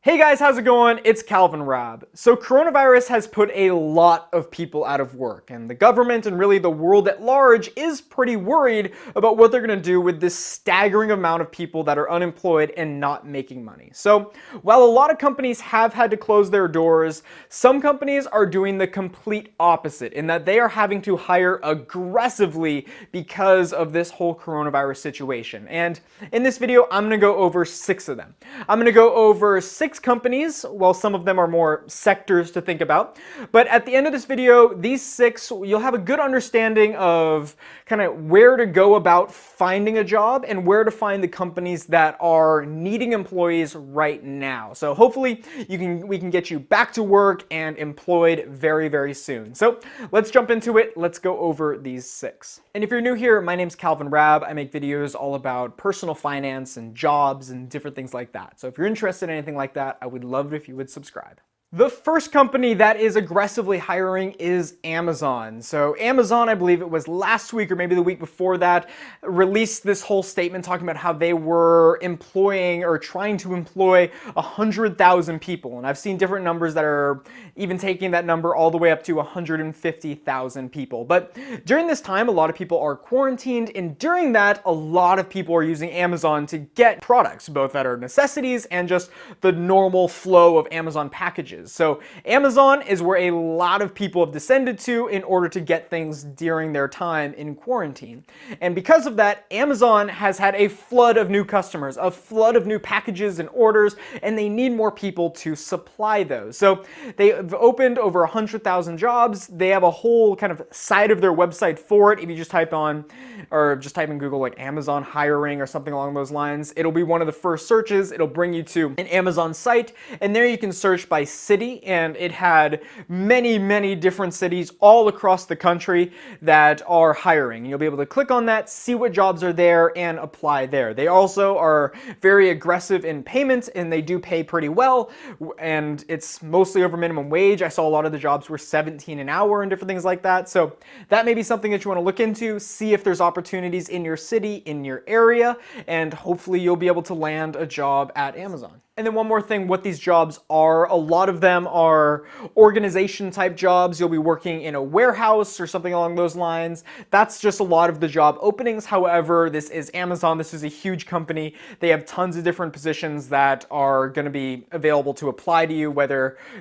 Hey guys, how's it going? It's Calvin Rabb. So coronavirus has put a lot of people out of work, and the government and really the world at large is pretty worried about what they're going to do with this staggering amount of people that are unemployed and not making money. So while a lot of companies have had to close their doors, some companies are doing the complete opposite in that they are having to hire aggressively because of this whole coronavirus situation. And in this video, I'm going to go over 6 of them. I'm going to go over 6 companies, while some of them are more sectors to think about. But at the end of this video, these 6, you'll have a good understanding of kind of where to go about finding a job and where to find the companies that are needing employees right now. So hopefully we can get you back to work and employed very, very soon. So let's jump into it. Let's go over these 6. And if you're new here, my name's Calvin Rabb. I make videos all about personal finance and jobs and different things like that. So if you're interested in anything like that, I would love it if you would subscribe. The first company that is aggressively hiring is Amazon. So Amazon, I believe it was last week or maybe the week before that, released this whole statement talking about how they were employing or trying to employ 100,000 people. And I've seen different numbers that are even taking that number all the way up to 150,000 people. But during this time, a lot of people are quarantined, and during that, a lot of people are using Amazon to get products, both that are necessities and just the normal flow of Amazon packages. So Amazon is where a lot of people have descended to in order to get things during their time in quarantine. And because of that, Amazon has had a flood of new customers, a flood of new packages and orders, and they need more people to supply those. So they've opened over 100,000 jobs. They have a whole kind of side of their website for it. If you just type in Google like Amazon hiring or something along those lines, it'll be one of the first searches. It'll bring you to an Amazon site, and there you can search by city, and it had many different cities all across the country that are hiring. You'll be able to click on that, see what jobs are there, and apply there. They also are very aggressive in payments, and they do pay pretty well, and it's mostly over minimum wage. I saw a lot of the jobs were 17 an hour and different things like that. So that may be something that you want to look into, see if there's opportunities in your city, in your area, and hopefully you'll be able to land a job at Amazon. And then one more thing, what these jobs are, a lot of them are organization type jobs. You'll be working in a warehouse or something along those lines. That's just a lot of the job openings. However, this is Amazon. This is a huge company. They have tons of different positions that are going to be available to apply to you,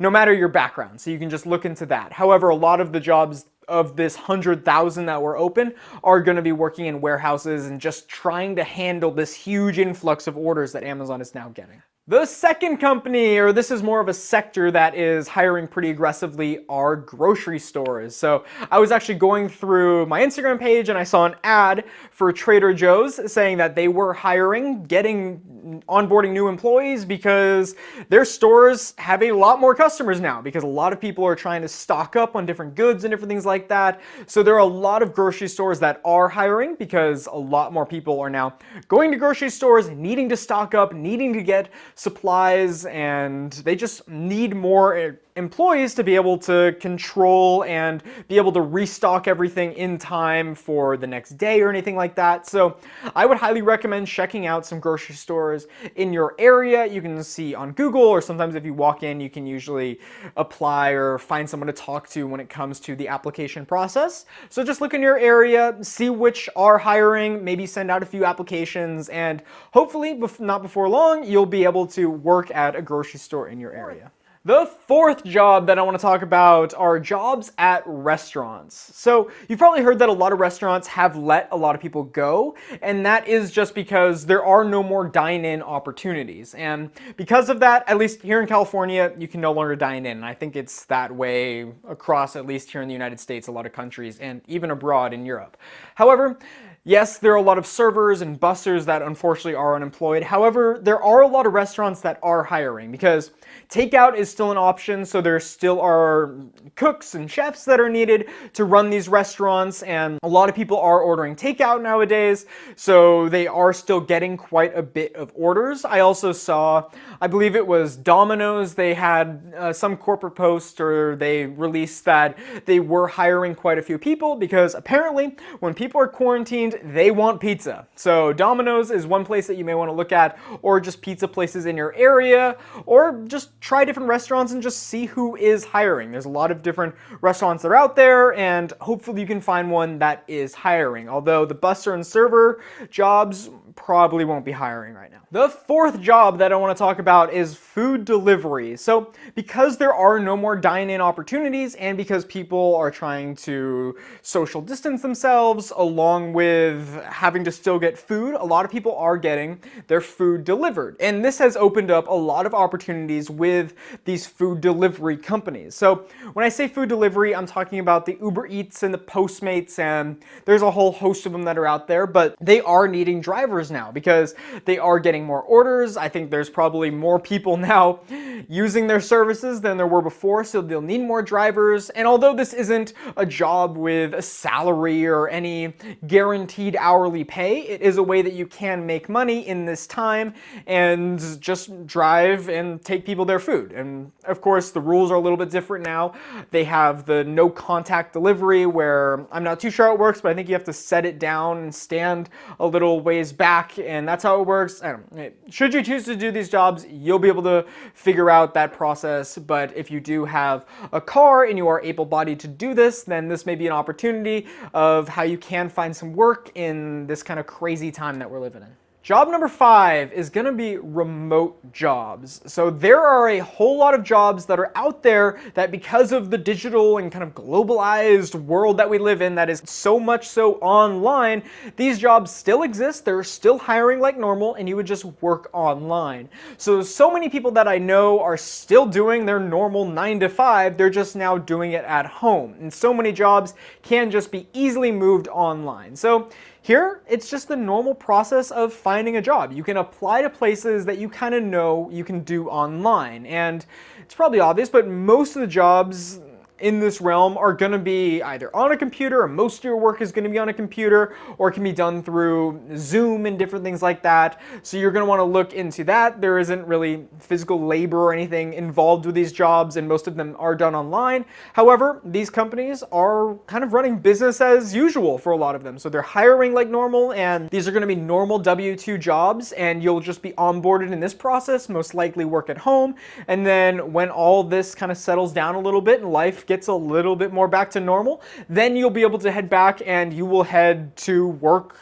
no matter your background. So you can just look into that. However, a lot of the jobs of this 100,000 that were open are going to be working in warehouses and just trying to handle this huge influx of orders that Amazon is now getting. The second company, or this is more of a sector that is hiring pretty aggressively, are grocery stores. So I was actually going through my Instagram page and I saw an ad for Trader Joe's saying that they were onboarding new employees because their stores have a lot more customers now, because a lot of people are trying to stock up on different goods and different things like that. So there are a lot of grocery stores that are hiring because a lot more people are now going to grocery stores, needing to stock up, needing to get supplies, and they just need more employees to be able to control and be able to restock everything in time for the next day or anything like that. So I would highly recommend checking out some grocery stores in your area. You can see on Google, or sometimes if you walk in, you can usually apply or find someone to talk to when it comes to the application process. So just look in your area, see which are hiring, maybe send out a few applications, and hopefully, not before long, you'll be able to work at a grocery store in your area. The fourth job that I want to talk about are jobs at restaurants. So you've probably heard that a lot of restaurants have let a lot of people go, and that is just because there are no more dine-in opportunities. And because of that, at least here in California, you can no longer dine in. And I think it's that way across, at least here in the United States, a lot of countries, and even abroad in Europe. However, yes, there are a lot of servers and bussers that unfortunately are unemployed. However, there are a lot of restaurants that are hiring because takeout is still an option, so there still are cooks and chefs that are needed to run these restaurants, and a lot of people are ordering takeout nowadays, so they are still getting quite a bit of orders. I also saw, I believe it was Domino's, they had some corporate post, or they released that they were hiring quite a few people because apparently when people are quarantined, and they want pizza. So Domino's is one place that you may want to look at, or just pizza places in your area, or just try different restaurants and just see who is hiring. There's a lot of different restaurants that are out there, and hopefully you can find one that is hiring. Although the busser and server jobs probably won't be hiring right now. The fourth job that I want to talk about is food delivery. So because there are no more dine-in opportunities, and because people are trying to social distance themselves along with having to still get food, a lot of people are getting their food delivered. And this has opened up a lot of opportunities with these food delivery companies. So when I say food delivery, I'm talking about the Uber Eats and the Postmates, and there's a whole host of them that are out there, but they are needing drivers now because they are getting more orders. I think there's probably more people now using their services than there were before, so they'll need more drivers. And although this isn't a job with a salary or any guaranteed hourly pay, it is a way that you can make money in this time and just drive and take people their food. And of course, the rules are a little bit different now. They have the no contact delivery, where I'm not too sure how it works, but I think you have to set it down and stand a little ways back, and that's how it works. I don't know. Should you choose to do these jobs, you'll be able to figure out that process. But if you do have a car and you are able-bodied to do this, then this may be an opportunity of how you can find some work in this kind of crazy time that we're living in. Job number 5 is going to be remote jobs. So there are a whole lot of jobs that are out there that, because of the digital and kind of globalized world that we live in that is so much so online, these jobs still exist. They're still hiring like normal, and you would just work online. So many people that I know are still doing their normal 9 to 5. They're just now doing it at home. And so many jobs can just be easily moved online. So here, it's just the normal process of finding a job. You can apply to places that you kind of know you can do online. And it's probably obvious, but most of the jobs in this realm are going to be either on a computer, or most of your work is going to be on a computer, or it can be done through Zoom and different things like that. So you're going to want to look into that. There isn't really physical labor or anything involved with these jobs, and most of them are done online. However, these companies are kind of running business as usual for a lot of them. So they're hiring like normal, and these are going to be normal W-2 jobs, and you'll just be onboarded in this process, most likely work at home. And then when all this kind of settles down a little bit and life gets a little bit more back to normal, then you'll be able to head back and you will head to work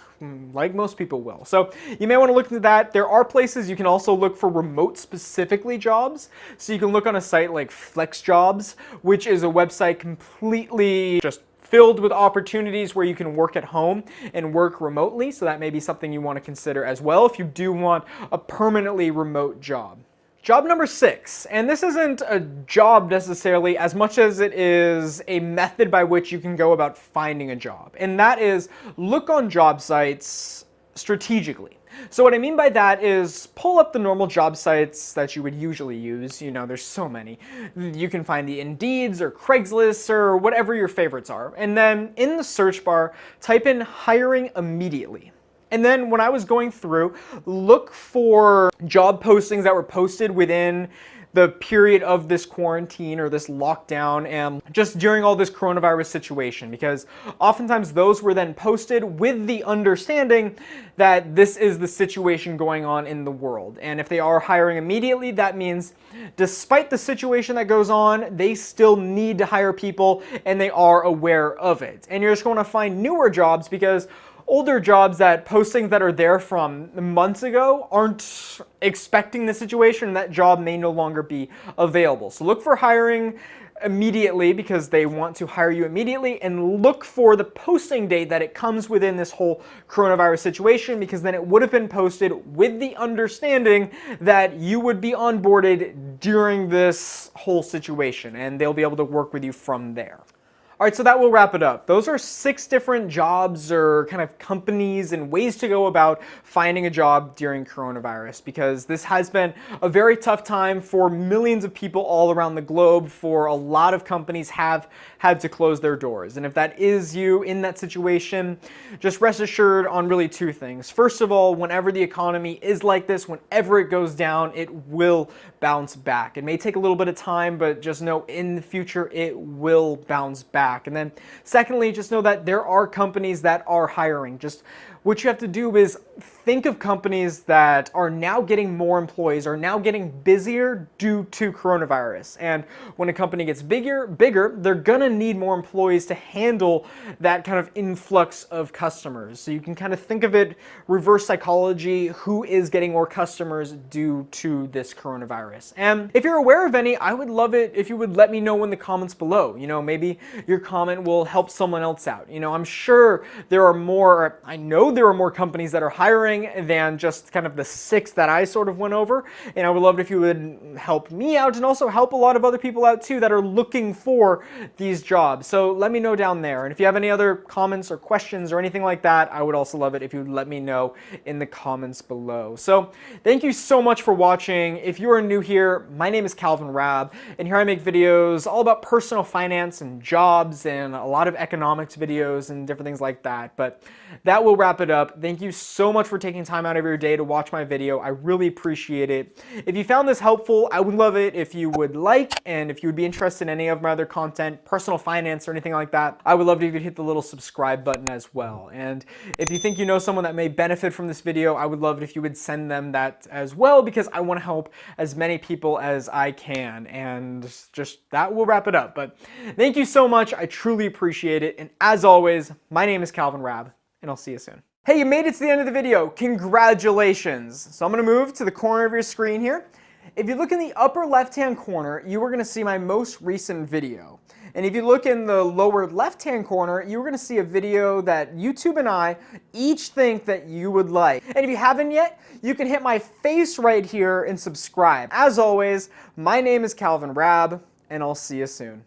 like most people will. So you may want to look into that. There are places you can also look for remote specifically jobs. So you can look on a site like FlexJobs, which is a website completely just filled with opportunities where you can work at home and work remotely. So that may be something you want to consider as well if you do want a permanently remote job. Job number 6, and this isn't a job necessarily as much as it is a method by which you can go about finding a job, and that is look on job sites strategically. So what I mean by that is pull up the normal job sites that you would usually use. You know, there's so many. You can find the Indeeds or Craigslist or whatever your favorites are, and then in the search bar, type in hiring immediately. And then when I was going through, look for job postings that were posted within the period of this quarantine or this lockdown and just during all this coronavirus situation, because oftentimes those were then posted with the understanding that this is the situation going on in the world. And if they are hiring immediately, that means despite the situation that goes on, they still need to hire people and they are aware of it. And you're just going to find newer jobs because older jobs, that postings that are there from months ago aren't expecting the situation, and that job may no longer be available. So look for hiring immediately because they want to hire you immediately, and look for the posting date that it comes within this whole coronavirus situation, because then it would have been posted with the understanding that you would be onboarded during this whole situation, and they'll be able to work with you from there. All right, so that will wrap it up. Those are 6 different jobs or kind of companies and ways to go about finding a job during coronavirus, because this has been a very tough time for millions of people all around the globe. For a lot of companies have had to close their doors. And if that is you in that situation, just rest assured on really 2 things. First of all, whenever the economy is like this, whenever it goes down, it will bounce back. It may take a little bit of time, but just know in the future it will bounce back. back. And then secondly, just know that there are companies that are hiring. Just what you have to do is think of companies that are now getting more employees, are now getting busier due to coronavirus. And when a company gets bigger, they're gonna need more employees to handle that kind of influx of customers. So you can kind of think of it reverse psychology, who is getting more customers due to this coronavirus. And if you're aware of any, I would love it if you would let me know in the comments below. You know, maybe your comment will help someone else out. You know, I'm sure there are more, I know there are more companies that are hiring than just kind of the 6 that I sort of went over. And I would love it if you would help me out and also help a lot of other people out too that are looking for these jobs. So let me know down there. And if you have any other comments or questions or anything like that, I would also love it if you would let me know in the comments below. So thank you so much for watching. If you are new here, my name is Calvin Rabb, and here I make videos all about personal finance and jobs and a lot of economics videos and different things like that. But that will wrap it up. Thank you so much for taking time out of your day to watch my video. I really appreciate it. If you found this helpful, I would love it if you would like, and if you would be interested in any of my other content, personal finance or anything like that, I would love it if you'd hit the little subscribe button as well. And if you think you know someone that may benefit from this video, I would love it if you would send them that as well, because I want to help as many people as I can. And just that will wrap it up. But thank you so much. I truly appreciate it. And as always, my name is Calvin Rabb, and I'll see you soon. Hey, you made it to the end of the video. Congratulations. So I'm going to move to the corner of your screen here. If you look in the upper left-hand corner, you are going to see my most recent video. And if you look in the lower left-hand corner, you're going to see a video that YouTube and I each think that you would like. And if you haven't yet, you can hit my face right here and subscribe. As always, my name is Calvin Rabb, and I'll see you soon.